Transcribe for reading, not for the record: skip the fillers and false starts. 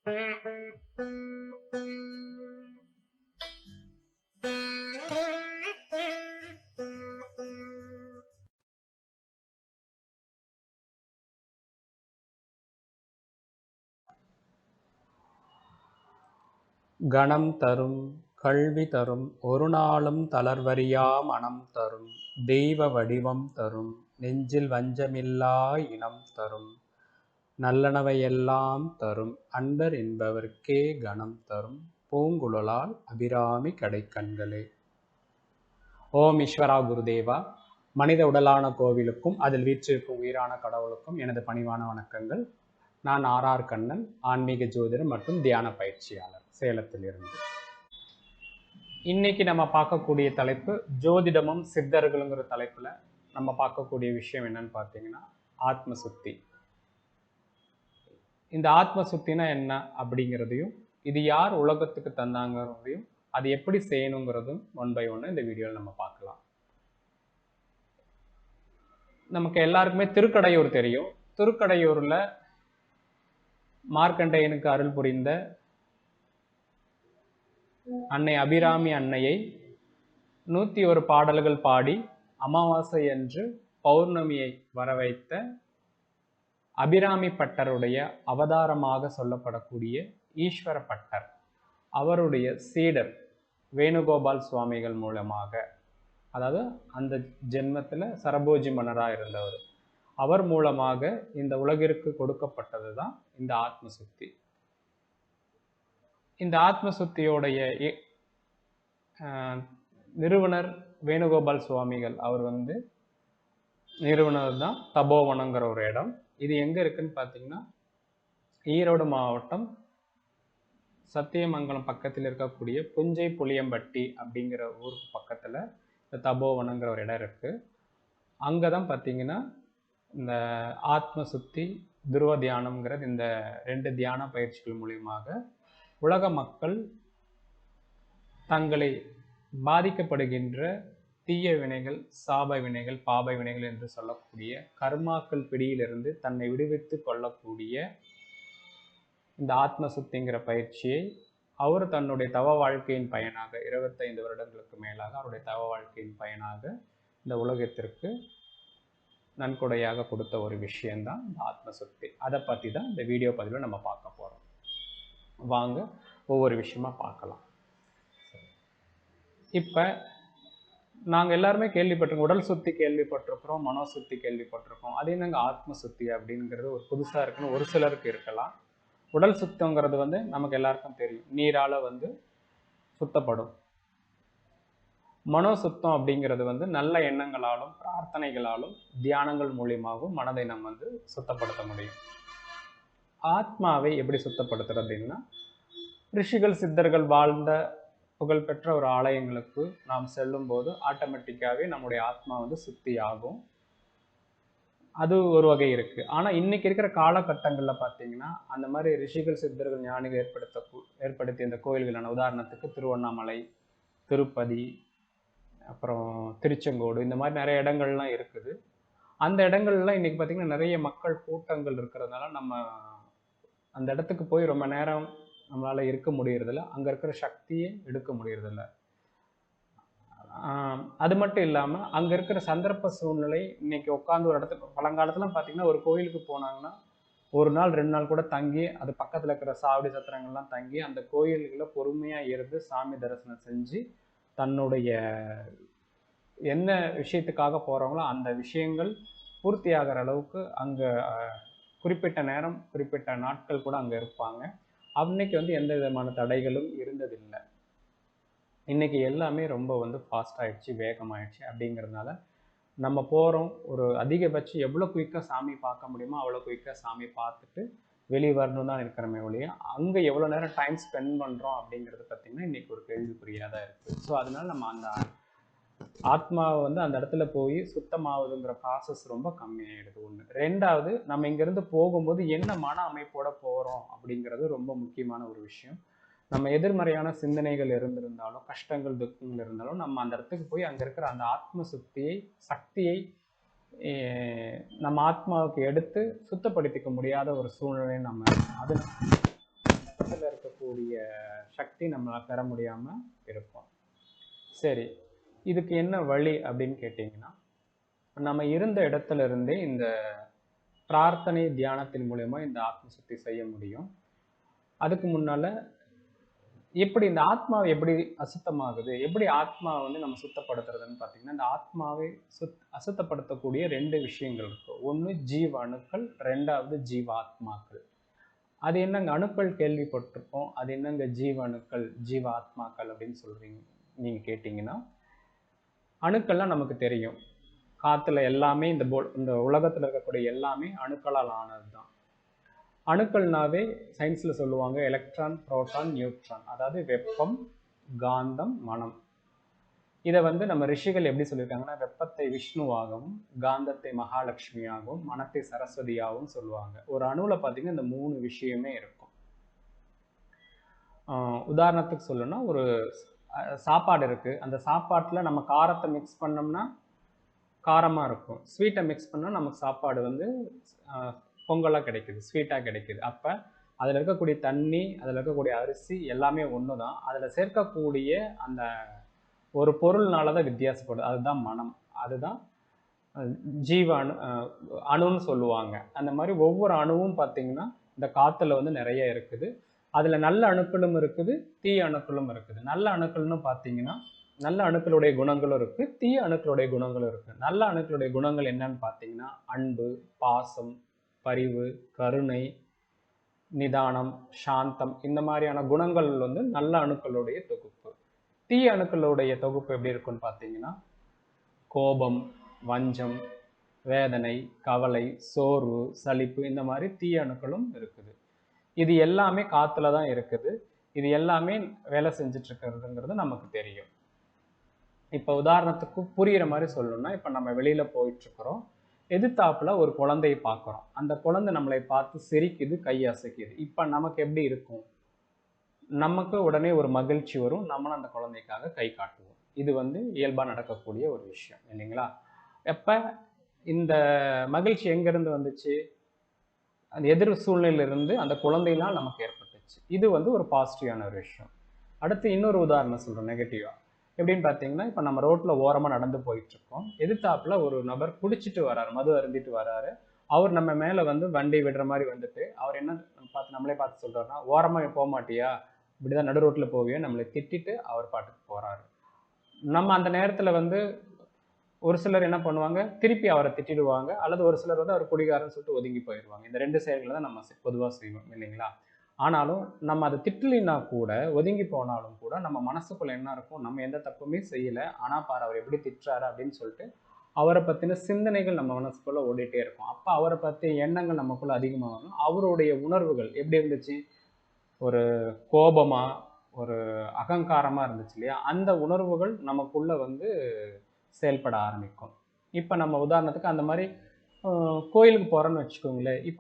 கணம் தரும் கல்வி தரும் ஒரு நாளும் தளர்வறியா மனம் தரும் தெய்வ வடிவம் தரும் நெஞ்சில் வஞ்சமில்லா இனம் தரும் நல்லனவையெல்லாம் தரும் அன்பர் என்பவர்க்கே கணம் தரும் பூங்குழலால் அபிராமி கடைக்கண்களே. ஓம் ஈஸ்வரா குருதேவா. மனித உடலான கோவிலுக்கும் அதில் வீற்றிருக்கும் உயிரான கடவுளுக்கும் எனது பணிவான வணக்கங்கள். நான் ஆர் கண்ணன், ஆன்மீக ஜோதிடர் மற்றும் தியான பயிற்சியாளர், சேலத்தில் இருந்து. இன்னைக்கு நம்ம பார்க்கக்கூடிய தலைப்பு ஜோதிடமும் சித்தர்களுங்கிற தலைப்புல நம்ம பார்க்கக்கூடிய விஷயம் என்னன்னு பார்த்தீங்கன்னா ஆத்ம சுத்தி. இந்த ஆத்ம சுத்தினா என்ன அப்படிங்கிறதையும், இது யார் உலகத்துக்கு தந்தாங்கிறதையும், அது எப்படி செய்யணுங்கிறதும் ஒன் பை ஒன்று இந்த வீடியோவில் நம்ம பார்க்கலாம். நமக்கு எல்லாருக்குமே திருக்கடையூர் தெரியும். திருக்கடையூர்ல மார்க்கண்டேயனுக்கு அருள் புரிந்த அன்னை அபிராமி அன்னையை 101 பாடல்கள் பாடி அமாவாசை என்று பௌர்ணமியை வரவைத்த அபிராமி பட்டருடைய அவதாரமாக சொல்லப்படக்கூடிய ஈஸ்வர பட்டர், அவருடைய சீடர் வேணுகோபால் சுவாமிகள் மூலமாக, அதாவது அந்த ஜென்மத்தில் சரபோஜி மன்னராக இருந்தவர், அவர் மூலமாக இந்த உலகிற்கு கொடுக்கப்பட்டது தான் இந்த ஆத்ம சுத்தி. இந்த ஆத்ம சுத்தியோடைய நிறுவனர் வேணுகோபால் சுவாமிகள், அவர் நிறுவனர் தான் தபோவனங்கிற ஒரு இடம். இது எங்க இருக்குன்னு பார்த்தீங்கன்னா ஈரோடு மாவட்டம் சத்தியமங்கலம் பக்கத்தில் இருக்கக்கூடிய புஞ்சை புளியம்பட்டி அப்படிங்கிற ஊருக்கு பக்கத்தில் இந்த தபோவனங்கிற ஒரு இடம் இருக்கு. அங்கதான் பார்த்தீங்கன்னா இந்த ஆத்ம சுத்தி துருவ தியானம்ங்கிறது, இந்த 2 தியான பயிற்சிகள் மூலியமாக உலக மக்கள் தங்களை பாதிக்கப்படுகின்ற தீய வினைகள், சாப வினைகள், பாப வினைகள் என்று சொல்லக்கூடிய கர்மாக்கள் பிடியிலிருந்து தன்னை விடுவித்து கொள்ளக்கூடிய இந்த ஆத்ம சுத்திங்கிற பயிற்சியை அவர் தன்னுடைய தவ வாழ்க்கையின் பயனாக 25 வருடங்களுக்கு மேலாக அவருடைய தவ வாழ்க்கையின் பயனாக இந்த உலகத்திற்கு நன்கொடையாக கொடுத்த ஒரு விஷயம்தான் இந்த ஆத்ம சுத்தி. அதை பற்றி தான் இந்த வீடியோ பதிவில் நம்ம பார்க்க போகிறோம். வாங்க ஒவ்வொரு விஷயமா பார்க்கலாம். இப்போ நாங்கள் எல்லாருமே கேள்விப்பட்டிருக்கோம், உடல் சுத்தி கேள்விப்பட்டிருக்கிறோம், மனோ சுத்தி கேள்விப்பட்டிருக்கோம். அது என்னங்க ஆத்ம சுத்தி அப்படிங்கிறது ஒரு புதுசாக இருக்குன்னு ஒரு சிலருக்கு இருக்கலாம். உடல் சுத்தங்கிறது நமக்கு எல்லாருக்கும் தெரியும், நீரால் சுத்தப்படும். மனோ சுத்தம் அப்படிங்கிறது நல்ல எண்ணங்களாலும் பிரார்த்தனைகளாலும் தியானங்கள் மூலியமாகவும் மனதை நம்ம சுத்தப்படுத்த முடியும். ஆத்மாவை எப்படி சுத்தப்படுத்துறது அப்படின்னா, ரிஷிகள் சித்தர்கள் வாழ்ந்த புகழ்பெற்ற ஒரு ஆலயங்களுக்கு நாம் செல்லும் போது ஆட்டோமேட்டிக்காகவே நம்முடைய ஆத்மா சுத்தி ஆகும். அது ஒரு வகை இருக்கு. ஆனால் இன்னைக்கு இருக்கிற காலகட்டங்களில் பார்த்தீங்கன்னா அந்த மாதிரி ரிஷிகள் சித்தர்கள் ஞானிகள் ஏற்படுத்திய இந்த கோயில்களான, உதாரணத்துக்கு திருவண்ணாமலை, திருப்பதி, அப்புறம் திருச்செங்கோடு, இந்த மாதிரி நிறைய இடங்கள்லாம் இருக்குது. அந்த இடங்கள்லாம் இன்னைக்கு பார்த்தீங்கன்னா நிறைய மக்கள் கூட்டங்கள் இருக்கிறதுனால நம்ம அந்த இடத்துக்கு போய் ரொம்ப நேரம் நம்மளால இருக்க முடியறதில்ல, அங்க இருக்கிற சக்தியை எடுக்க முடியறதில்ல. அது மட்டும் இல்லாமல் அங்கே இருக்கிற சந்தர்ப்ப சூழ்நிலை, இன்னைக்கு உட்காந்து ஒரு இடத்துக்கு, பழங்காலத்துலாம் பார்த்தீங்கன்னா ஒரு கோயிலுக்கு போனாங்கன்னா 1 நாள் 2 நாள் கூட தங்கி, அது பக்கத்தில் இருக்கிற சாவடி சத்திரங்கள்லாம் தங்கி அந்த கோயில்களில் பொறுமையாக இருந்து சாமி தரிசனம் செஞ்சு தன்னுடைய என்ன விஷயத்துக்காக போகிறாங்களோ அந்த விஷயங்கள் பூர்த்தி ஆகிற அளவுக்கு அங்கே குறிப்பிட்ட நேரம் குறிப்பிட்ட நாட்கள் கூட அங்கே இருப்பாங்க. அன்னைக்கு எந்த விதமான தடைகளும் இருந்ததில்லை. இன்னைக்கு எல்லாமே ரொம்ப ஃபாஸ்ட் ஆயிடுச்சு, வேகமாயிடுச்சு. அப்படிங்கிறதுனால நம்ம போகிறோம், ஒரு அதிகபட்சம் எவ்வளோ குயிக்காக சாமி பார்க்க முடியுமோ அவ்வளோ குயிக்காக சாமி பார்த்துட்டு வெளியே வரணும் தான் இருக்கிறமே ஒழிய, அங்கே எவ்வளோ நேரம் டைம் ஸ்பெண்ட் பண்ணுறோம் அப்படிங்கிறது பார்த்திங்கன்னா இன்றைக்கி ஒரு கேள்விக்குறியாக தான் இருக்குது. ஸோ அதனால நம்ம அந்த ஆத்மாவை அந்த இடத்துல போய் சுத்தமாகுதுங்கிற ப்ராசஸ் ரொம்ப கம்மியாயிடுது. ஒன்று. ரெண்டாவது, நம்ம இங்கேருந்து போகும்போது என்ன மன அமைப்போட போகிறோம் அப்படிங்கிறது ரொம்ப முக்கியமான ஒரு விஷயம். நம்ம எதிர்மறையான சிந்தனைகள் இருந்திருந்தாலும், கஷ்டங்கள் துக்கங்கள் இருந்தாலும், நம்ம அந்த இடத்துக்கு போய் அங்கே இருக்கிற அந்த ஆத்ம சக்தியை நம்ம ஆத்மாவுக்கு எடுத்து சுத்தப்படுத்திக்க முடியாத ஒரு சூழ்நிலை நம்ம பெறக்கூடிய சக்தி நம்மளால் பெற முடியாமல் இருப்போம். சரி, இதுக்கு என்ன வழி அப்படின்னு கேட்டிங்கன்னா, நம்ம இருந்த இடத்துல இருந்தே இந்த பிரார்த்தனை தியானத்தின் மூலயமா இந்த ஆத்ம சுத்தி செய்ய முடியும். அதுக்கு முன்னால எப்படி இந்த ஆத்மாவை எப்படி அசுத்தமாகுது, எப்படி ஆத்மாவை வந்து நம்ம சுத்தப்படுத்துறதுன்னு பார்த்தீங்கன்னா, இந்த ஆத்மாவை அசுத்தப்படுத்தக்கூடிய 2 விஷயங்கள் இருக்கு. ஒன்று ஜீவ அணுக்கள், 2வது ஜீவ ஆத்மாக்கள். அது என்னங்க அணுக்கள் கேள்விப்பட்டிருப்போம். அது என்னங்க ஜீவ அணுக்கள், ஜீவ ஆத்மாக்கள் அப்படின்னு சொல்றீங்க நீங்க கேட்டீங்கன்னா, அணுக்கள்லாம் நமக்கு தெரியும். காத்துல எல்லாமே இந்த உலகத்துல இருக்கக்கூடிய எல்லாமே அணுக்களால் ஆனது தான். அணுக்கள்னாவே சயின்ஸ்ல சொல்லுவாங்க எலக்ட்ரான், புரோட்டான், நியூட்ரான். அதாவது வெப்பம், காந்தம், மனம். இதை வந்து நம்ம ரிஷிகள் எப்படி சொல்லியிருக்காங்கன்னா, வெப்பத்தை விஷ்ணுவாகவும், காந்தத்தை மகாலட்சுமியாகவும், மனத்தை சரஸ்வதியாகவும் சொல்லுவாங்க. ஒரு அணுவுல பார்த்தீங்கன்னா இந்த 3 விஷயமே இருக்கும். உதாரணத்துக்கு சொல்லணும்னா, ஒரு சாப்பாடு இருக்கு. அந்த சாப்பாட்டில் நம்ம காரத்தை மிக்ஸ் பண்ணோம்னா காரமாக இருக்கும். ஸ்வீட்டை மிக்ஸ் பண்ணால் நமக்கு சாப்பாடு வந்து பொங்கலாக கிடைக்குது, ஸ்வீட்டாக கிடைக்குது. அப்போ அதில் இருக்கக்கூடிய தண்ணி, அதில் இருக்கக்கூடிய அரிசி எல்லாமே ஒன்று தான். அதில் சேர்க்கக்கூடிய அந்த ஒரு பொருள்னால தான் வித்தியாசப்படுது. அதுதான் மனம். அதுதான் ஜீவ அணுன்னு சொல்லுவாங்க. அந்த மாதிரி ஒவ்வொரு அணுவும் பார்த்தீங்கன்னா இந்த காற்றுல வந்து நிறைய இருக்குது. அதில் நல்ல அணுக்களும் இருக்குது, தீய அணுக்களும் இருக்குது. நல்ல அணுக்கள்னு பார்த்தீங்கன்னா நல்ல அணுக்களுடைய குணங்களும் இருக்கு, தீய அணுக்களுடைய குணங்களும் இருக்கு. நல்ல அணுக்களுடைய குணங்கள் என்னன்னு பார்த்தீங்கன்னா அன்பு, பாசம், பரிவு, கருணை, நிதானம், சாந்தம், இந்த மாதிரியான குணங்கள் வந்து நல்ல அணுக்களுடைய தொகுப்பு. தீய அணுக்களுடைய தொகுப்பு எப்படி இருக்குன்னு பார்த்தீங்கன்னா கோபம், வஞ்சம், வேதனை, கவலை, சோர்வு, சலிப்பு, இந்த மாதிரி தீய அணுக்களும் இருக்குது. இது எல்லாமே காத்துல தான் இருக்குது. இது எல்லாமே வேலை செஞ்சுட்டு இருக்கிறதுங்கிறது நமக்கு தெரியும். இப்போ உதாரணத்துக்கு புரியுற மாதிரி சொல்லணும்னா, இப்போ நம்ம வெளியில போயிட்டு இருக்கிறோம், எதிர்த்தாப்புல ஒரு குழந்தையை பார்க்குறோம். அந்த குழந்தை நம்மளை பார்த்து சிரிக்குது, கை அசைக்குது. இப்போ நமக்கு எப்படி இருக்கும்? நமக்கு உடனே ஒரு மகிழ்ச்சி வரும், நம்மளும் அந்த குழந்தைக்காக கை காட்டுவோம். இது வந்து இயல்பா நடக்கக்கூடிய ஒரு விஷயம் இல்லைங்களா? எப்ப இந்த மகிழ்ச்சி எங்கிருந்து வந்துச்சு? அந்த எதிர் சூழ்நிலையிலிருந்து அந்த குழந்தையினால் நமக்கு ஏற்பட்டுச்சு. இது வந்து ஒரு பாசிட்டிவான ஒரு விஷயம். அடுத்து இன்னொரு உதாரணம் சொல்றேன் நெகட்டிவா. எப்படின்னு பார்த்தீங்கன்னா, இப்போ நம்ம ரோட்ல ஓரமா நடந்து போயிட்டு இருக்கோம். எதிர்த்தாப்புல ஒரு நபர் குடிச்சிட்டு வராரு, மது அருந்திட்டு வராரு. அவர் நம்ம மேல வந்து வண்டி விடுற மாதிரி வந்துட்டு, அவர் என்ன பார்த்து நம்மளே பார்த்து சொல்றாருன்னா, ஓரமா போக மாட்டியா, இப்படிதான் நடு ரோட்ல போவியா, நம்மளை திட்டிட்டு அவர் பாட்டுக்கு போறாரு. நம்ம அந்த நேரத்துல வந்து ஒரு சிலர் என்ன பண்ணுவாங்க, திருப்பி அவரை திட்டிடுவாங்க, அல்லது ஒரு சிலர் வந்து அவர் குடிகாரன்னு சொல்லிட்டு ஒதுங்கி போயிடுவாங்க. இந்த 2 செயல்களை தான் நம்ம பொதுவா செய்வோம் இல்லைங்களா? ஆனாலும் நம்ம அதை திட்டலினா கூட, ஒதுங்கி போனாலும் கூட நம்ம மனசுக்குள்ள என்ன இருக்கும், நம்ம எந்த தப்புமே செய்யல, ஆனா பாரு அவர் எப்படி திட்டுறாரு அப்படின்னு சொல்லிட்டு அவரை பத்தின சிந்தனைகள் நம்ம மனசுக்குள்ள ஓடிட்டே இருக்கும். அப்ப அவரை பத்தி எண்ணங்கள் நமக்குள்ள அதிகமாகும். அவருடைய உணர்வுகள் எப்படி இருந்துச்சு, ஒரு கோபமா, ஒரு அகங்காரமா இருந்துச்சு இல்லையா? அந்த உணர்வுகள் நமக்குள்ள வந்து செயல்பட ஆரம்பிக்கும். இப்ப நம்ம உதாரணத்துக்கு அந்த மாதிரி கோயிலுக்கு போறோம்னு வச்சுக்கோங்களேன். இப்ப